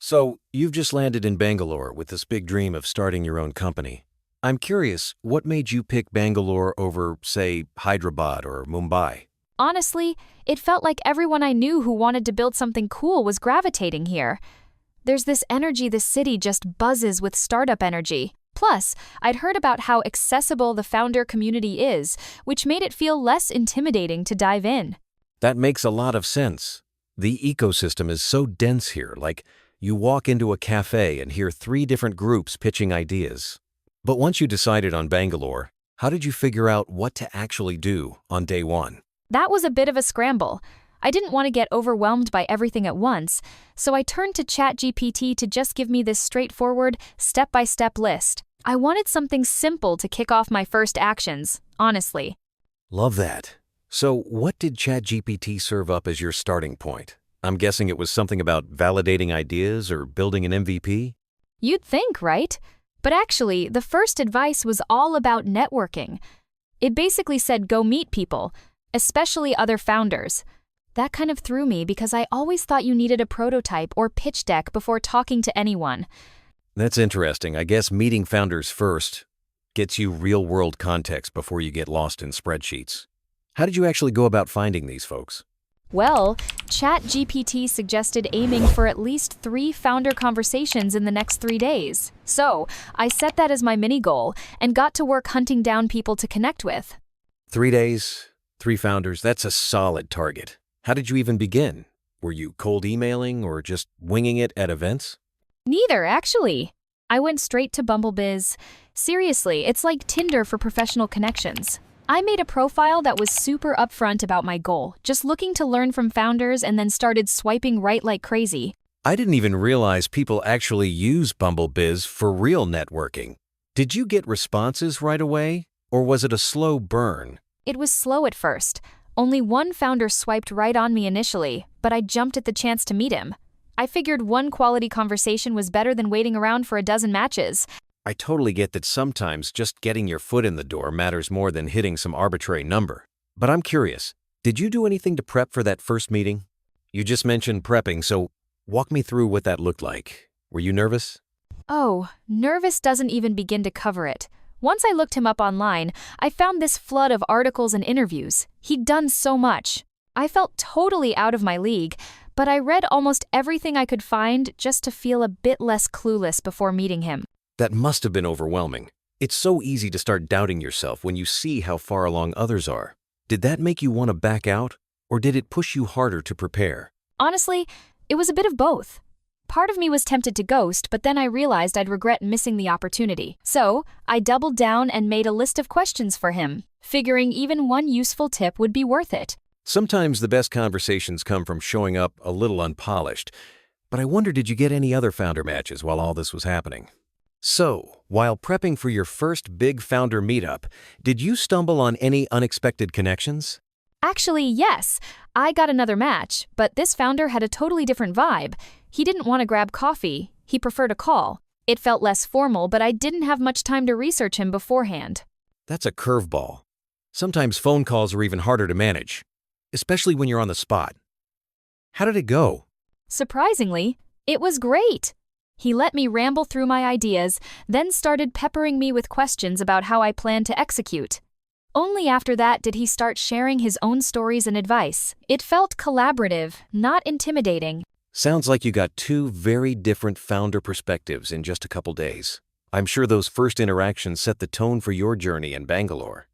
So, you've just landed in Bangalore with this big dream of starting your own company. I'm curious, what made you pick Bangalore over, say, Hyderabad or Mumbai? Honestly, it felt like everyone I knew who wanted to build something cool was gravitating here. There's this energy the city just buzzes with startup energy. Plus, I'd heard about how accessible the founder community is, which made it feel less intimidating to dive in. That makes a lot of sense. The ecosystem is so dense here, like you walk into a cafe and hear three different groups pitching ideas. But once you decided on Bangalore, how did you figure out what to actually do on day one? That was a bit of a scramble. I didn't want to get overwhelmed by everything at once, so I turned to ChatGPT to just give me this straightforward, step-by-step list. I wanted something simple to kick off my first actions, honestly. Love that. So, what did ChatGPT serve up as your starting point? I'm guessing it was something about validating ideas or building an MVP? You'd think, right? But actually, the first advice was all about networking. It basically said go meet people, especially other founders. That kind of threw me because I always thought you needed a prototype or pitch deck before talking to anyone. That's interesting. I guess meeting founders first gets you real-world context before you get lost in spreadsheets. How did you actually go about finding these folks? Well, ChatGPT suggested aiming for at least 3 founder conversations in the next 3 days. So, I set that as my mini goal and got to work hunting down people to connect with. 3 days, 3 founders, that's a solid target. How did you even begin? Were you cold emailing or just winging it at events? Neither, actually. I went straight to Bumble Bizz. Seriously, it's like Tinder for professional connections. I made a profile that was super upfront about my goal, just looking to learn from founders and then started swiping right like crazy. I didn't even realize people actually use Bumble Bizz for real networking. Did you get responses right away, or was it a slow burn? It was slow at first. Only one founder swiped right on me initially, but I jumped at the chance to meet him. I figured one quality conversation was better than waiting around for a dozen matches. I totally get that sometimes just getting your foot in the door matters more than hitting some arbitrary number. But I'm curious, did you do anything to prep for that first meeting? You just mentioned prepping, so walk me through what that looked like. Were you nervous? Oh, nervous doesn't even begin to cover it. Once I looked him up online, I found this flood of articles and interviews. He'd done so much. I felt totally out of my league, but I read almost everything I could find just to feel a bit less clueless before meeting him. That must have been overwhelming. It's so easy to start doubting yourself when you see how far along others are. Did that make you want to back out, or did it push you harder to prepare? Honestly, it was a bit of both. Part of me was tempted to ghost, but then I realized I'd regret missing the opportunity. So, I doubled down and made a list of questions for him, figuring even one useful tip would be worth it. Sometimes the best conversations come from showing up a little unpolished, but I wonder, did you get any other founder matches while all this was happening? So, while prepping for your first big founder meetup, did you stumble on any unexpected connections? Actually, yes. I got another match, but this founder had a totally different vibe. He didn't want to grab coffee. He preferred a call. It felt less formal, but I didn't have much time to research him beforehand. That's a curveball. Sometimes phone calls are even harder to manage, especially when you're on the spot. How did it go? Surprisingly, it was great. He let me ramble through my ideas, then started peppering me with questions about how I planned to execute. Only after that did he start sharing his own stories and advice. It felt collaborative, not intimidating. Sounds like you got 2 very different founder perspectives in just a couple days. I'm sure those first interactions set the tone for your journey in Bangalore.